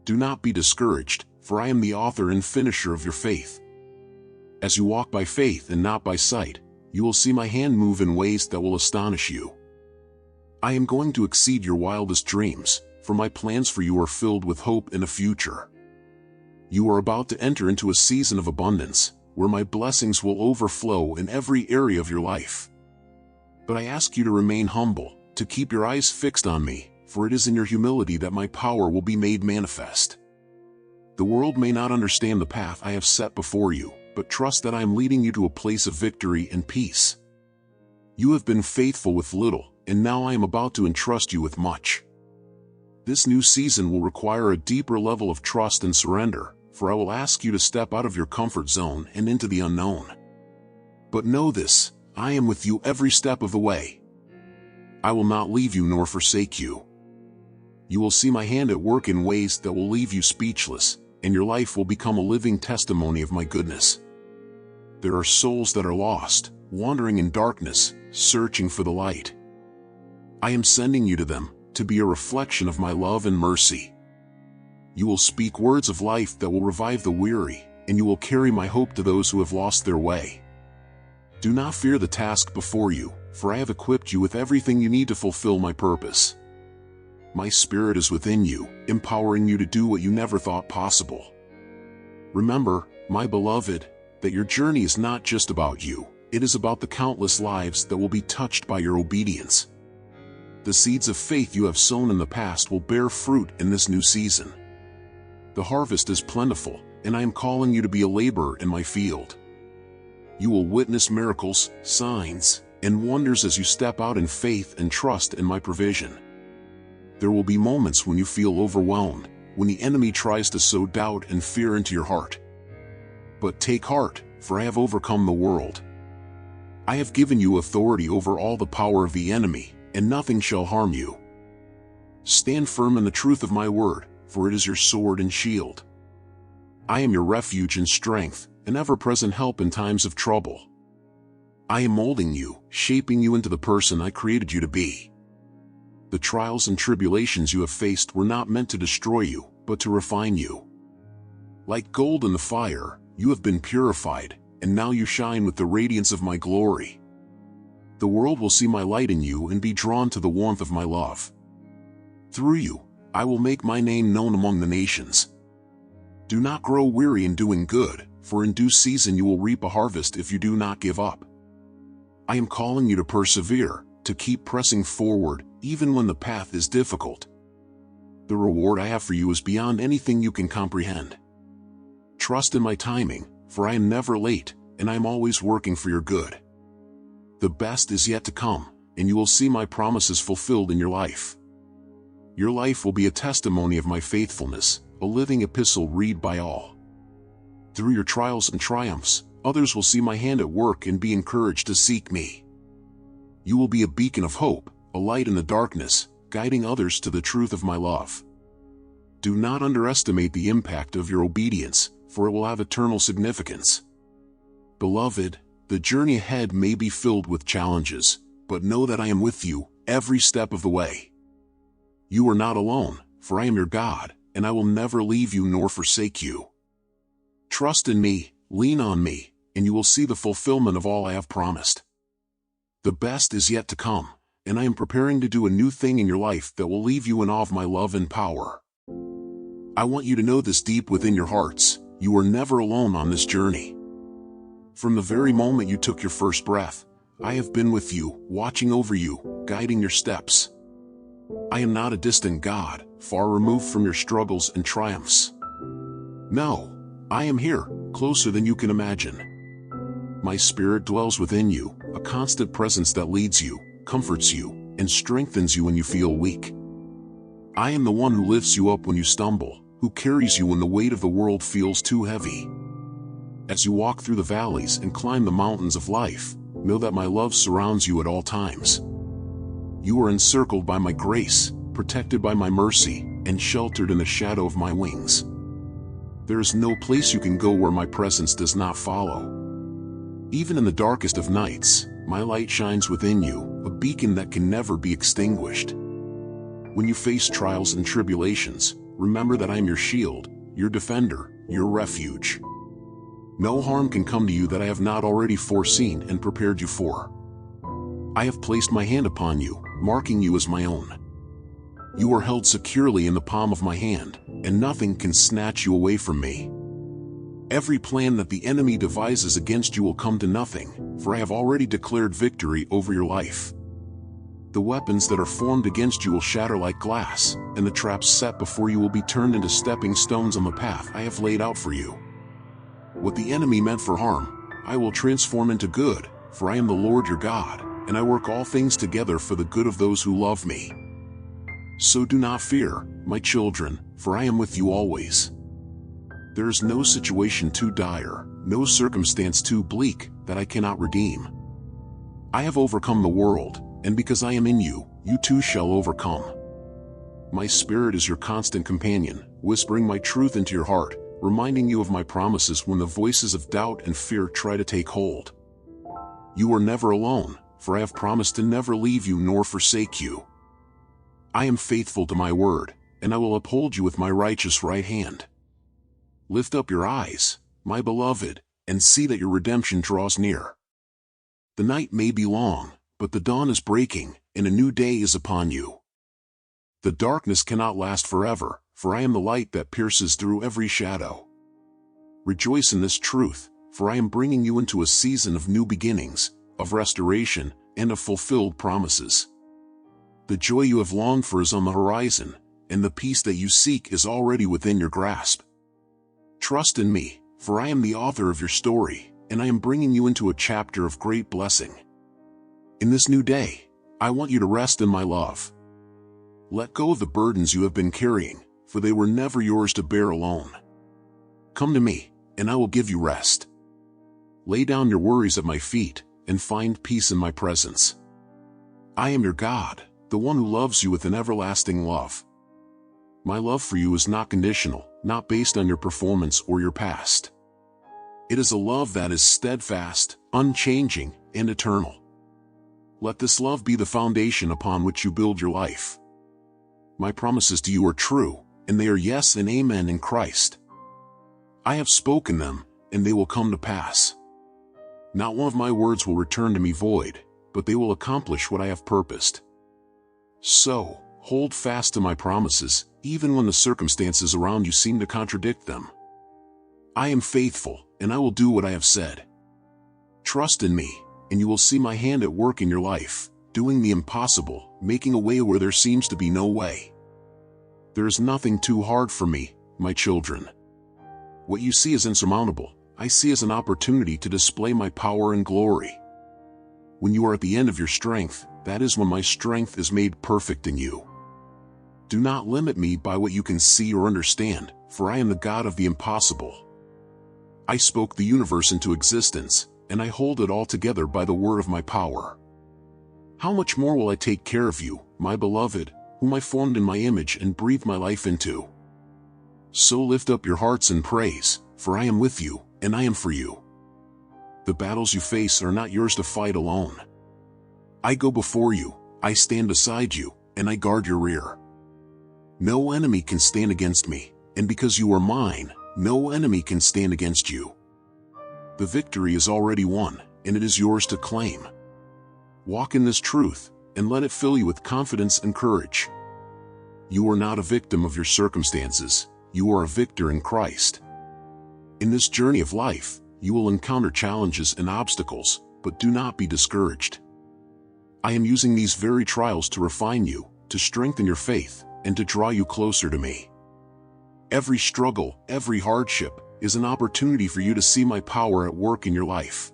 Do not be discouraged, for I am the author and finisher of your faith. As you walk by faith and not by sight, you will see my hand move in ways that will astonish you. I am going to exceed your wildest dreams, for my plans for you are filled with hope and a future. You are about to enter into a season of abundance, where my blessings will overflow in every area of your life. But I ask you to remain humble, to keep your eyes fixed on me, for it is in your humility that my power will be made manifest. The world may not understand the path I have set before you, but trust that I am leading you to a place of victory and peace. You have been faithful with little, and now I am about to entrust you with much. This new season will require a deeper level of trust and surrender, for I will ask you to step out of your comfort zone and into the unknown. But know this, I am with you every step of the way. I will not leave you nor forsake you. You will see my hand at work in ways that will leave you speechless, and your life will become a living testimony of my goodness. There are souls that are lost, wandering in darkness, searching for the light. I am sending you to them, to be a reflection of my love and mercy. You will speak words of life that will revive the weary, and you will carry my hope to those who have lost their way. Do not fear the task before you, for I have equipped you with everything you need to fulfill my purpose. My Spirit is within you, empowering you to do what you never thought possible. Remember, my beloved, that your journey is not just about you, it is about the countless lives that will be touched by your obedience. The seeds of faith you have sown in the past will bear fruit in this new season. The harvest is plentiful, and I am calling you to be a laborer in my field. You will witness miracles, signs, and wonders as you step out in faith and trust in my provision. There will be moments when you feel overwhelmed, when the enemy tries to sow doubt and fear into your heart. But take heart, for I have overcome the world. I have given you authority over all the power of the enemy, and nothing shall harm you. Stand firm in the truth of my word, for it is your sword and shield. I am your refuge and strength, an ever-present help in times of trouble. I am molding you, shaping you into the person I created you to be. The trials and tribulations you have faced were not meant to destroy you, but to refine you. Like gold in the fire, you have been purified, and now you shine with the radiance of my glory. The world will see my light in you and be drawn to the warmth of my love. Through you, I will make my name known among the nations. Do not grow weary in doing good, for in due season you will reap a harvest if you do not give up. I am calling you to persevere, to keep pressing forward, even when the path is difficult. The reward I have for you is beyond anything you can comprehend. Trust in my timing, for I am never late, and I am always working for your good. The best is yet to come, and you will see my promises fulfilled in your life. Your life will be a testimony of my faithfulness, a living epistle read by all. Through your trials and triumphs, others will see my hand at work and be encouraged to seek me. You will be a beacon of hope, a light in the darkness, guiding others to the truth of my love. Do not underestimate the impact of your obedience, for it will have eternal significance. Beloved, the journey ahead may be filled with challenges, but know that I am with you every step of the way. You are not alone, for I am your God, and I will never leave you nor forsake you. Trust in me, lean on me, and you will see the fulfillment of all I have promised. The best is yet to come, and I am preparing to do a new thing in your life that will leave you in awe of my love and power. I want you to know this deep within your hearts, you are never alone on this journey. From the very moment you took your first breath, I have been with you, watching over you, guiding your steps. I am not a distant God, far removed from your struggles and triumphs. No, I am here, closer than you can imagine. My spirit dwells within you, a constant presence that leads you, comforts you, and strengthens you when you feel weak. I am the one who lifts you up when you stumble, who carries you when the weight of the world feels too heavy. As you walk through the valleys and climb the mountains of life, know that my love surrounds you at all times. You are encircled by my grace, protected by my mercy, and sheltered in the shadow of my wings. There is no place you can go where my presence does not follow. Even in the darkest of nights, my light shines within you, a beacon that can never be extinguished. When you face trials and tribulations, remember that I am your shield, your defender, your refuge. No harm can come to you that I have not already foreseen and prepared you for. I have placed my hand upon you, marking you as my own. You are held securely in the palm of my hand, and nothing can snatch you away from me. Every plan that the enemy devises against you will come to nothing, for I have already declared victory over your life. The weapons that are formed against you will shatter like glass, and the traps set before you will be turned into stepping stones on the path I have laid out for you. What the enemy meant for harm, I will transform into good, for I am the Lord your God, and I work all things together for the good of those who love me. So do not fear, my children, for I am with you always. There is no situation too dire, no circumstance too bleak, that I cannot redeem. I have overcome the world, and because I am in you, you too shall overcome. My spirit is your constant companion, whispering my truth into your heart, reminding you of my promises when the voices of doubt and fear try to take hold. You are never alone, for I have promised to never leave you nor forsake you. I am faithful to my word, and I will uphold you with my righteous right hand. Lift up your eyes, my beloved, and see that your redemption draws near. The night may be long, but the dawn is breaking, and a new day is upon you. The darkness cannot last forever, for I am the light that pierces through every shadow. Rejoice in this truth, for I am bringing you into a season of new beginnings, of restoration, and of fulfilled promises. The joy you have longed for is on the horizon, and the peace that you seek is already within your grasp. Trust in me, for I am the author of your story, and I am bringing you into a chapter of great blessing. In this new day, I want you to rest in my love. Let go of the burdens you have been carrying, for they were never yours to bear alone. Come to me, and I will give you rest. Lay down your worries at my feet, and find peace in my presence. I am your God, the one who loves you with an everlasting love. My love for you is not conditional, not based on your performance or your past. It is a love that is steadfast, unchanging, and eternal. Let this love be the foundation upon which you build your life. My promises to you are true, and they are yes and amen in Christ. I have spoken them, and they will come to pass. Not one of my words will return to me void, but they will accomplish what I have purposed. So, hold fast to my promises, even when the circumstances around you seem to contradict them. I am faithful, and I will do what I have said. Trust in me, and you will see my hand at work in your life, doing the impossible, making a way where there seems to be no way. There is nothing too hard for me, my children. What you see as insurmountable, I see as an opportunity to display my power and glory. When you are at the end of your strength, that is when my strength is made perfect in you. Do not limit me by what you can see or understand, for I am the God of the impossible. I spoke the universe into existence, and I hold it all together by the word of my power. How much more will I take care of you, my beloved, whom I formed in my image and breathed my life into? So lift up your hearts in praise, for I am with you, and I am for you. The battles you face are not yours to fight alone. I go before you, I stand beside you, and I guard your rear. No enemy can stand against me, and because you are mine, no enemy can stand against you. The victory is already won, and it is yours to claim. Walk in this truth, and let it fill you with confidence and courage. You are not a victim of your circumstances, you are a victor in Christ. In this journey of life, you will encounter challenges and obstacles, but do not be discouraged. I am using these very trials to refine you, to strengthen your faith, and to draw you closer to me. Every struggle, every hardship, is an opportunity for you to see my power at work in your life.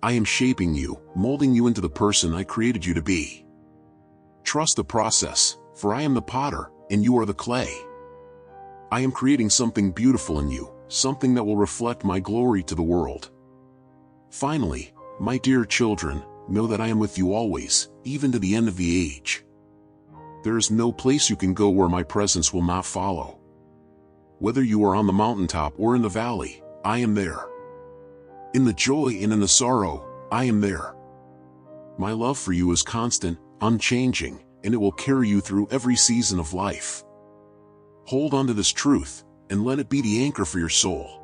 I am shaping you, molding you into the person I created you to be. Trust the process, for I am the potter, and you are the clay. I am creating something beautiful in you, something that will reflect my glory to the world. Finally, my dear children, know that I am with you always, even to the end of the age. There is no place you can go where my presence will not follow. Whether you are on the mountaintop or in the valley, I am there. In the joy and in the sorrow, I am there. My love for you is constant, unchanging, and it will carry you through every season of life. Hold on to this truth, and let it be the anchor for your soul.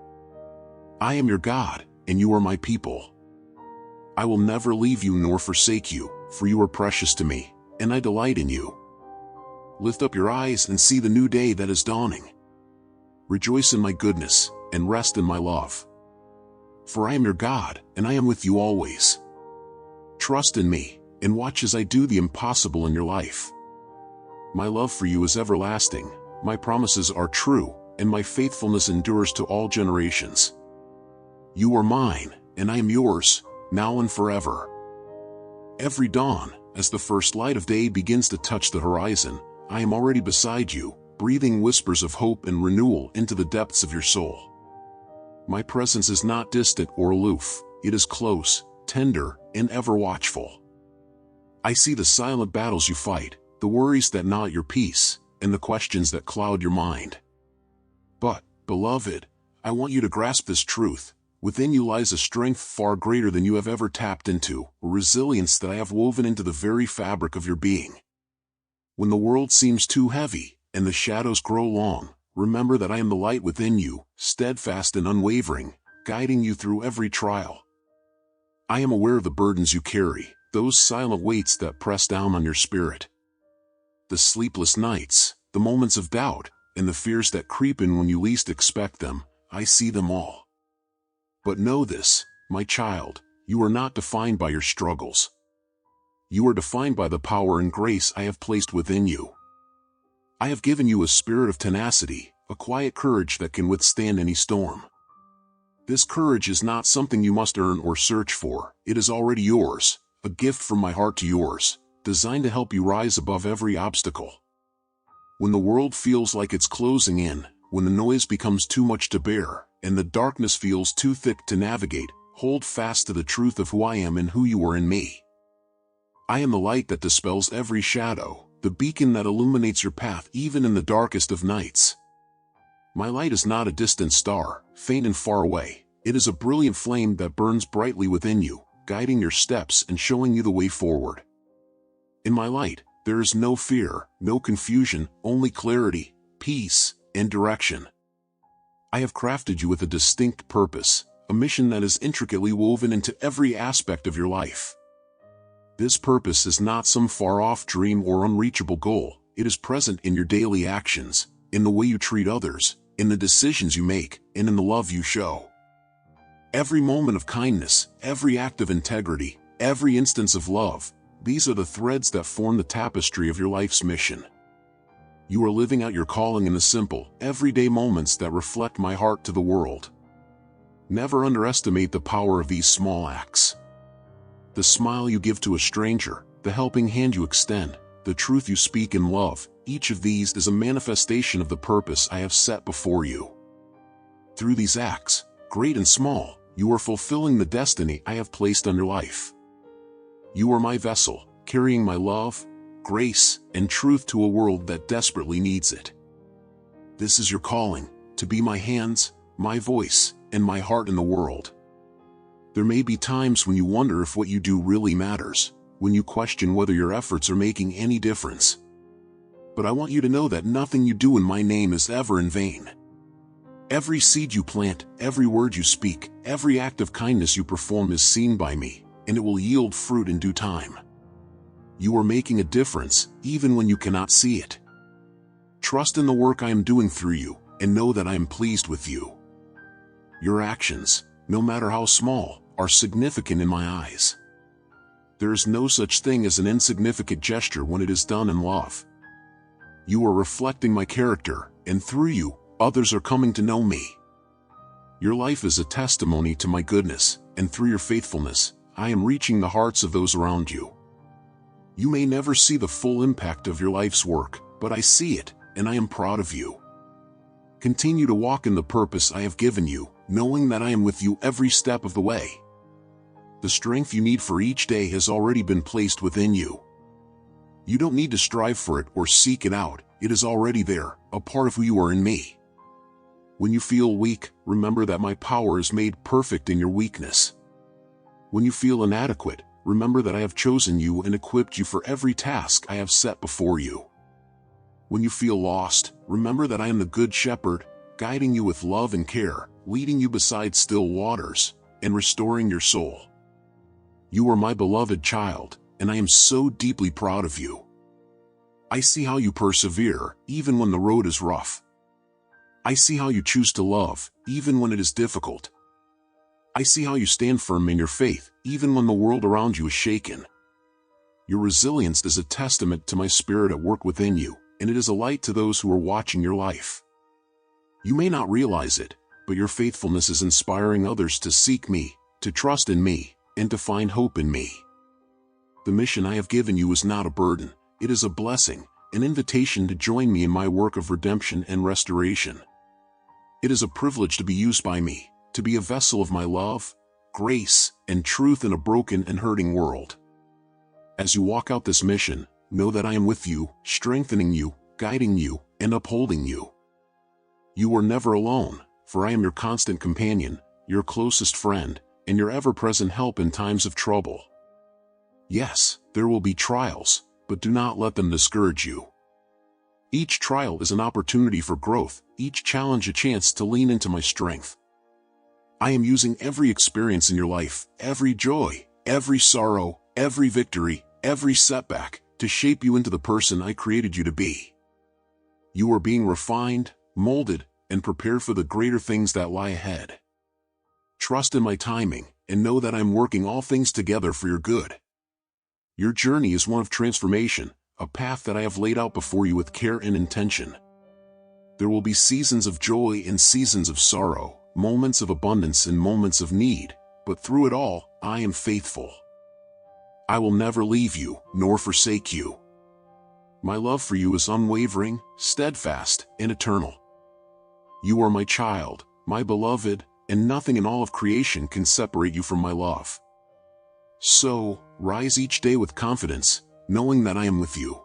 I am your God, and you are my people. I will never leave you nor forsake you, for you are precious to me, and I delight in you. Lift up your eyes and see the new day that is dawning. Rejoice in my goodness, and rest in my love. For I am your God, and I am with you always. Trust in me, and watch as I do the impossible in your life. My love for you is everlasting, my promises are true, and my faithfulness endures to all generations. You are mine, and I am yours, now and forever. Every dawn, as the first light of day begins to touch the horizon, I am already beside you, breathing whispers of hope and renewal into the depths of your soul. My presence is not distant or aloof, it is close, tender, and ever watchful. I see the silent battles you fight, the worries that gnaw at your peace, and the questions that cloud your mind. But, beloved, I want you to grasp this truth. Within you lies a strength far greater than you have ever tapped into, a resilience that I have woven into the very fabric of your being. When the world seems too heavy, and the shadows grow long, remember that I am the light within you, steadfast and unwavering, guiding you through every trial. I am aware of the burdens you carry, those silent weights that press down on your spirit. The sleepless nights, the moments of doubt, and the fears that creep in when you least expect them, I see them all. But know this, my child, you are not defined by your struggles. You are defined by the power and grace I have placed within you. I have given you a spirit of tenacity, a quiet courage that can withstand any storm. This courage is not something you must earn or search for, it is already yours, a gift from my heart to yours, designed to help you rise above every obstacle. When the world feels like it's closing in, when the noise becomes too much to bear, and the darkness feels too thick to navigate, hold fast to the truth of who I am and who you are in me. I am the light that dispels every shadow, the beacon that illuminates your path even in the darkest of nights. My light is not a distant star, faint and far away. It is a brilliant flame that burns brightly within you, guiding your steps and showing you the way forward. In my light, there is no fear, no confusion, only clarity, peace, and direction. I have crafted you with a distinct purpose, a mission that is intricately woven into every aspect of your life. This purpose is not some far-off dream or unreachable goal, it is present in your daily actions, in the way you treat others, in the decisions you make, and in the love you show. Every moment of kindness, every act of integrity, every instance of love, these are the threads that form the tapestry of your life's mission. You are living out your calling in the simple, everyday moments that reflect my heart to the world. Never underestimate the power of these small acts. The smile you give to a stranger, the helping hand you extend, the truth you speak in love, each of these is a manifestation of the purpose I have set before you. Through these acts, great and small, you are fulfilling the destiny I have placed on your life. You are my vessel, carrying my love, grace, and truth to a world that desperately needs it. This is your calling, to be my hands, my voice, and my heart in the world. There may be times when you wonder if what you do really matters, when you question whether your efforts are making any difference. But I want you to know that nothing you do in my name is ever in vain. Every seed you plant, every word you speak, every act of kindness you perform is seen by me, and it will yield fruit in due time. You are making a difference, even when you cannot see it. Trust in the work I am doing through you, and know that I am pleased with you. Your actions, no matter how small, are significant in my eyes. There is no such thing as an insignificant gesture when it is done in love. You are reflecting my character, and through you, others are coming to know me. Your life is a testimony to my goodness, and through your faithfulness, I am reaching the hearts of those around you. You may never see the full impact of your life's work, but I see it, and I am proud of you. Continue to walk in the purpose I have given you, knowing that I am with you every step of the way. The strength you need for each day has already been placed within you. You don't need to strive for it or seek it out, it is already there, a part of who you are in me. When you feel weak, remember that my power is made perfect in your weakness. When you feel inadequate, remember that I have chosen you and equipped you for every task I have set before you. When you feel lost, remember that I am the Good Shepherd, guiding you with love and care, leading you beside still waters, and restoring your soul. You are my beloved child, and I am so deeply proud of you. I see how you persevere, even when the road is rough. I see how you choose to love, even when it is difficult. I see how you stand firm in your faith, even when the world around you is shaken. Your resilience is a testament to my spirit at work within you, and it is a light to those who are watching your life. You may not realize it, but your faithfulness is inspiring others to seek me, to trust in me, and to find hope in me. The mission I have given you is not a burden, it is a blessing, an invitation to join me in my work of redemption and restoration. It is a privilege to be used by me, to be a vessel of my love, grace, and truth in a broken and hurting world. As you walk out this mission, know that I am with you, strengthening you, guiding you, and upholding you. You are never alone, for I am your constant companion, your closest friend, and your ever-present help in times of trouble. Yes, there will be trials, but do not let them discourage you. Each trial is an opportunity for growth, each challenge a chance to lean into my strength. I am using every experience in your life, every joy, every sorrow, every victory, every setback, to shape you into the person I created you to be. You are being refined, molded, and prepared for the greater things that lie ahead. Trust in my timing, and know that I am working all things together for your good. Your journey is one of transformation, a path that I have laid out before you with care and intention. There will be seasons of joy and seasons of sorrow, moments of abundance and moments of need, but through it all, I am faithful. I will never leave you, nor forsake you. My love for you is unwavering, steadfast, and eternal. You are my child, my beloved, and nothing in all of creation can separate you from my love. So, rise each day with confidence, knowing that I am with you.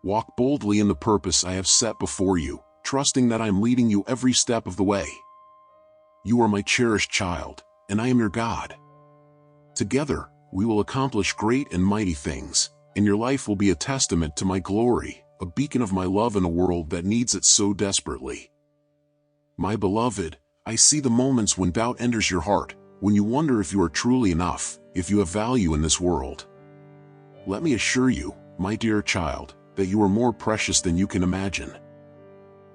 Walk boldly in the purpose I have set before you, trusting that I am leading you every step of the way. You are my cherished child, and I am your God. Together, we will accomplish great and mighty things, and your life will be a testament to my glory, a beacon of my love in a world that needs it so desperately. My beloved, I see the moments when doubt enters your heart, when you wonder if you are truly enough, if you have value in this world. Let me assure you, my dear child, that you are more precious than you can imagine.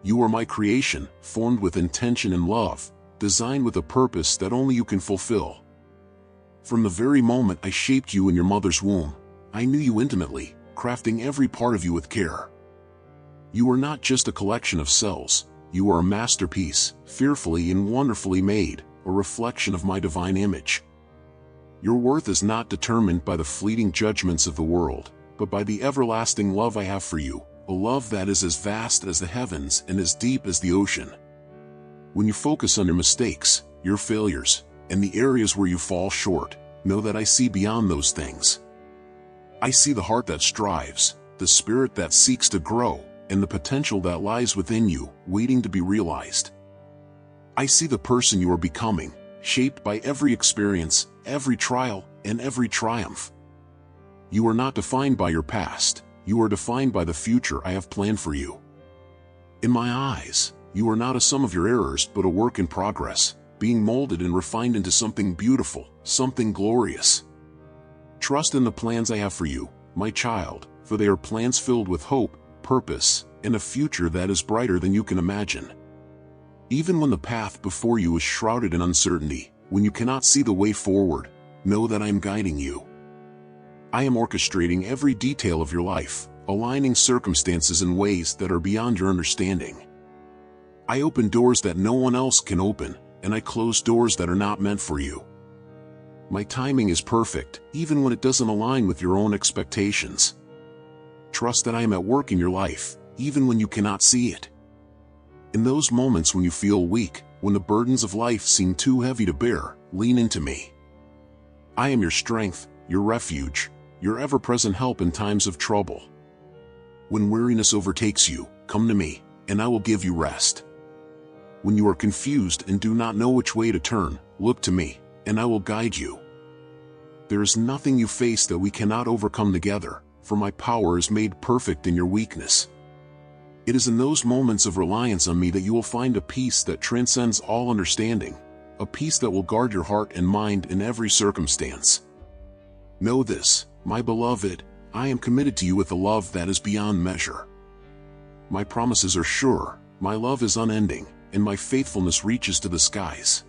You are my creation, formed with intention and love, designed with a purpose that only you can fulfill. From the very moment I shaped you in your mother's womb, I knew you intimately, crafting every part of you with care. You are not just a collection of cells, you are a masterpiece, fearfully and wonderfully made, a reflection of my divine image. Your worth is not determined by the fleeting judgments of the world, but by the everlasting love I have for you, a love that is as vast as the heavens and as deep as the ocean. When you focus on your mistakes, your failures, and the areas where you fall short, know that I see beyond those things. I see the heart that strives, the spirit that seeks to grow, and the potential that lies within you, waiting to be realized. I see the person you are becoming, shaped by every experience, every trial, and every triumph. You are not defined by your past, you are defined by the future I have planned for you. In my eyes, you are not a sum of your errors but a work in progress, being molded and refined into something beautiful, something glorious. Trust in the plans I have for you, my child, for they are plans filled with hope, purpose, and a future that is brighter than you can imagine. Even when the path before you is shrouded in uncertainty, When you cannot see the way forward, know that I am guiding you. I am orchestrating every detail of your life, aligning circumstances in ways that are beyond your understanding. I open doors that no one else can open, and I close doors that are not meant for you. My timing is perfect, even when it doesn't align with your own expectations. Trust that I am at work in your life, even when you cannot see it. In those moments when you feel weak, when the burdens of life seem too heavy to bear, lean into me. I am your strength, your refuge, your ever-present help in times of trouble. When weariness overtakes you, come to me, and I will give you rest. When you are confused and do not know which way to turn, look to me, and I will guide you. There is nothing you face that we cannot overcome together, for my power is made perfect in your weakness. It is in those moments of reliance on me that you will find a peace that transcends all understanding, a peace that will guard your heart and mind in every circumstance. Know this, my beloved, I am committed to you with a love that is beyond measure. My promises are sure, my love is unending, and my faithfulness reaches to the skies.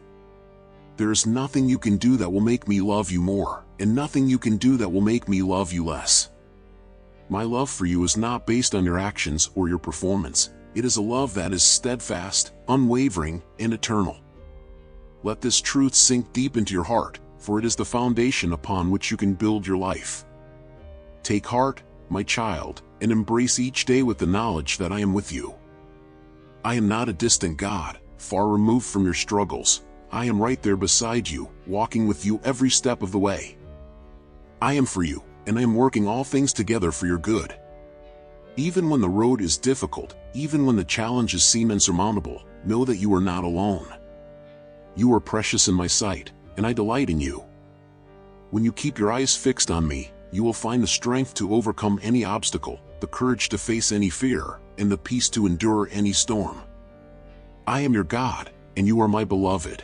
There is nothing you can do that will make me love you more, and nothing you can do that will make me love you less. My love for you is not based on your actions or your performance. It is a love that is steadfast, unwavering, and eternal. Let this truth sink deep into your heart, for it is the foundation upon which you can build your life. Take heart, my child, and embrace each day with the knowledge that I am with you. I am not a distant God, far removed from your struggles. I am right there beside you, walking with you every step of the way. I am for you, and I am working all things together for your good. Even when the road is difficult, even when the challenges seem insurmountable, know that you are not alone. You are precious in my sight, and I delight in you. When you keep your eyes fixed on me, you will find the strength to overcome any obstacle, the courage to face any fear, and the peace to endure any storm. I am your God, and you are my beloved.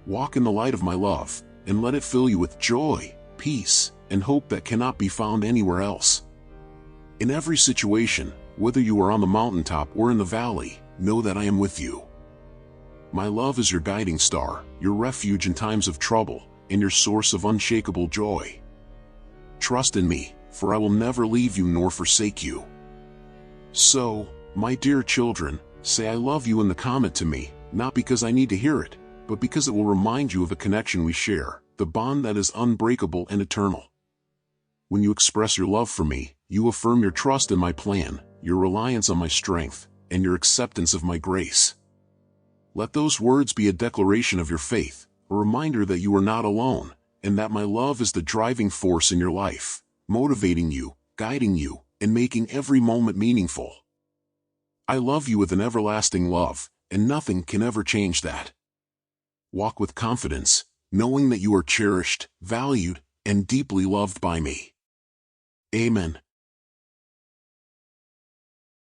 Walk in the light of my love, and let it fill you with joy, peace, and hope that cannot be found anywhere else. In every situation, whether you are on the mountaintop or in the valley, know that I am with you. My love is your guiding star, your refuge in times of trouble, and your source of unshakable joy. Trust in me, for I will never leave you nor forsake you. So, my dear children, say I love you in the comment to me, not because I need to hear it, but because it will remind you of a connection we share, the bond that is unbreakable and eternal. When you express your love for me, you affirm your trust in my plan, your reliance on my strength, and your acceptance of my grace. Let those words be a declaration of your faith, a reminder that you are not alone, and that my love is the driving force in your life, motivating you, guiding you, and making every moment meaningful. I love you with an everlasting love, and nothing can ever change that. Walk with confidence, knowing that you are cherished, valued, and deeply loved by me. Amen.